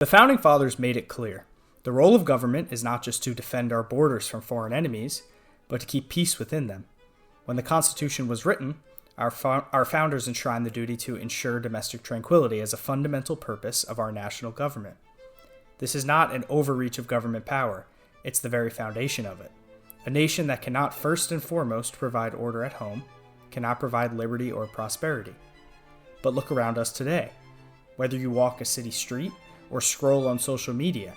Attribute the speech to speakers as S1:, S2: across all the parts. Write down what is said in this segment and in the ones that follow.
S1: The Founding Fathers made it clear. The role of government is not just to defend our borders from foreign enemies, but to keep peace within them. When the Constitution was written, our founders enshrined the duty to ensure domestic tranquility as a fundamental purpose of our national government. This is not an overreach of government power, it's the very foundation of it. A nation that cannot first and foremost provide order at home cannot provide liberty or prosperity. But look around us today. Whether you walk a city street or scroll on social media,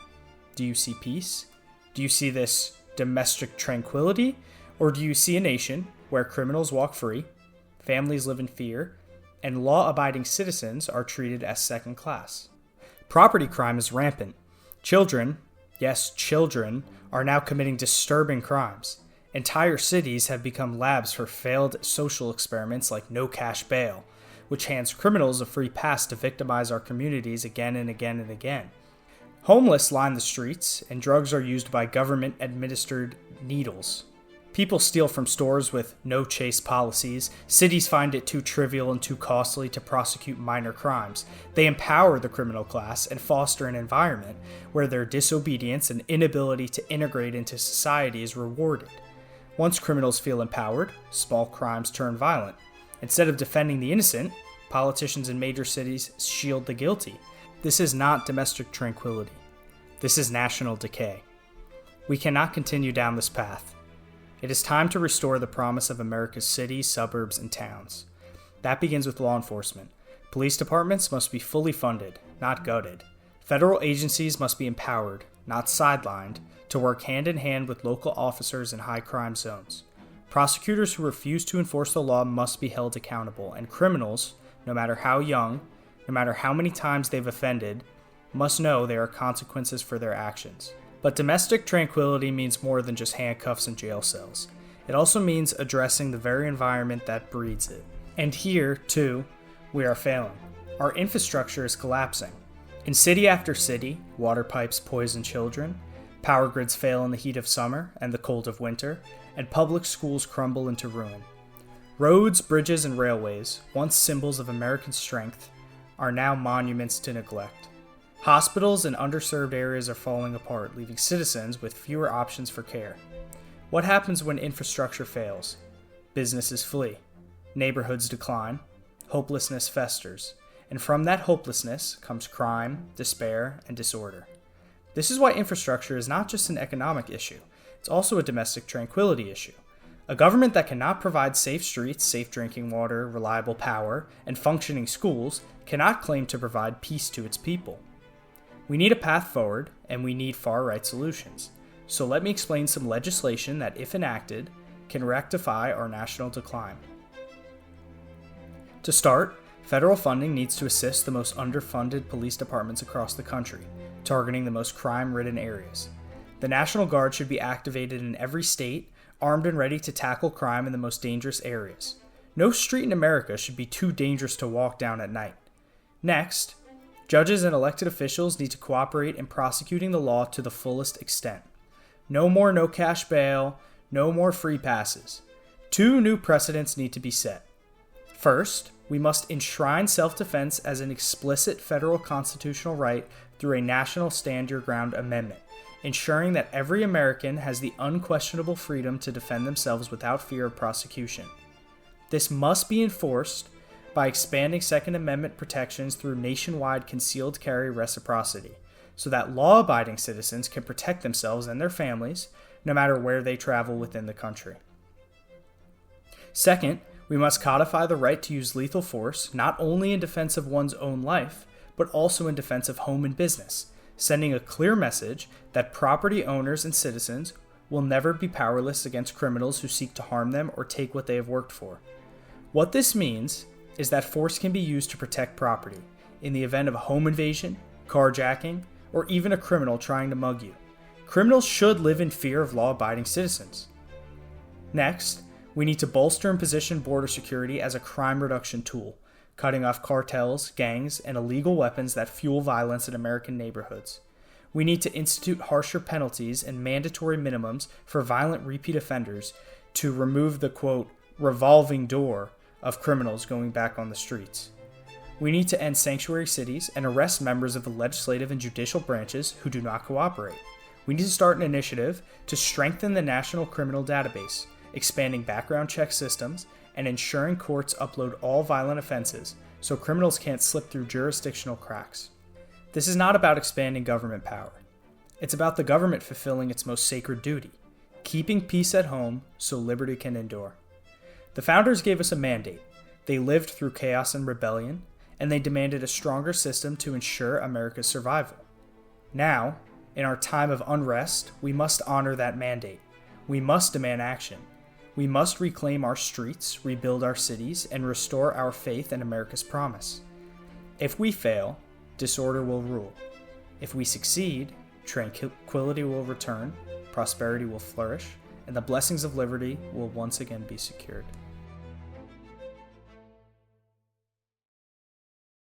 S1: do you see peace? Do you see this domestic tranquility? Or do you see a nation where criminals walk free, families live in fear, and law-abiding citizens are treated as second class? Property crime is rampant. Children, yes, children, are now committing disturbing crimes. Entire cities have become labs for failed social experiments like no cash bail, which hands criminals a free pass to victimize our communities again and again and again. Homeless line the streets, and drugs are used by government-administered needles. People steal from stores with no-chase policies. Cities find it too trivial and too costly to prosecute minor crimes. They empower the criminal class and foster an environment where their disobedience and inability to integrate into society is rewarded. Once criminals feel empowered, small crimes turn violent. Instead of defending the innocent, politicians in major cities shield the guilty. This is not domestic tranquility. This is national decay. We cannot continue down this path. It is time to restore the promise of America's cities, suburbs, and towns. That begins with law enforcement. Police departments must be fully funded, not gutted. Federal agencies must be empowered, not sidelined, to work hand in hand with local officers in high crime zones. Prosecutors who refuse to enforce the law must be held accountable, and criminals, no matter how young, no matter how many times they've offended, must know there are consequences for their actions. But domestic tranquility means more than just handcuffs and jail cells. It also means addressing the very environment that breeds it. And here, too, we are failing. Our infrastructure is collapsing. In city after city, water pipes poison children, power grids fail in the heat of summer and the cold of winter, and public schools crumble into ruin. Roads, bridges, and railways, once symbols of American strength, are now monuments to neglect. Hospitals in underserved areas are falling apart, leaving citizens with fewer options for care. What happens when infrastructure fails? Businesses flee, neighborhoods decline, hopelessness festers, and from that hopelessness comes crime, despair, and disorder. This is why infrastructure is not just an economic issue, it's also a domestic tranquility issue. A government that cannot provide safe streets, safe drinking water, reliable power, and functioning schools cannot claim to provide peace to its people. We need a path forward, and we need far-right solutions. So let me explain some legislation that, if enacted, can rectify our national decline. To start, federal funding needs to assist the most underfunded police departments across the country, targeting the most crime-ridden areas. The National Guard should be activated in every state, armed and ready to tackle crime in the most dangerous areas. No street in America should be too dangerous to walk down at night. Next, judges and elected officials need to cooperate in prosecuting the law to the fullest extent. No more no cash bail, no more free passes. 2 new precedents need to be set. First, we must enshrine self-defense as an explicit federal constitutional right through a national stand your ground amendment, ensuring that every American has the unquestionable freedom to defend themselves without fear of prosecution. This must be enforced by expanding Second Amendment protections through nationwide concealed carry reciprocity, so that law-abiding citizens can protect themselves and their families no matter where they travel within the country. Second, we must codify the right to use lethal force not only in defense of one's own life, but also in defense of home and business, sending a clear message that property owners and citizens will never be powerless against criminals who seek to harm them or take what they have worked for. What this means is that force can be used to protect property in the event of a home invasion, carjacking, or even a criminal trying to mug you. Criminals should live in fear of law-abiding citizens. Next, we need to bolster and position border security as a crime reduction tool, cutting off cartels, gangs, and illegal weapons that fuel violence in American neighborhoods. We need to institute harsher penalties and mandatory minimums for violent repeat offenders to remove the, quote, revolving door of criminals going back on the streets. We need to end sanctuary cities and arrest members of the legislative and judicial branches who do not cooperate. We need to start an initiative to strengthen the national criminal database, expanding background check systems, and ensuring courts upload all violent offenses so criminals can't slip through jurisdictional cracks. This is not about expanding government power. It's about the government fulfilling its most sacred duty, keeping peace at home so liberty can endure. The founders gave us a mandate. They lived through chaos and rebellion, and they demanded a stronger system to ensure America's survival. Now, in our time of unrest, we must honor that mandate. We must demand action. We must reclaim our streets, rebuild our cities, and restore our faith in America's promise. If we fail, disorder will rule. If we succeed, tranquility will return, prosperity will flourish, and the blessings of liberty will once again be secured.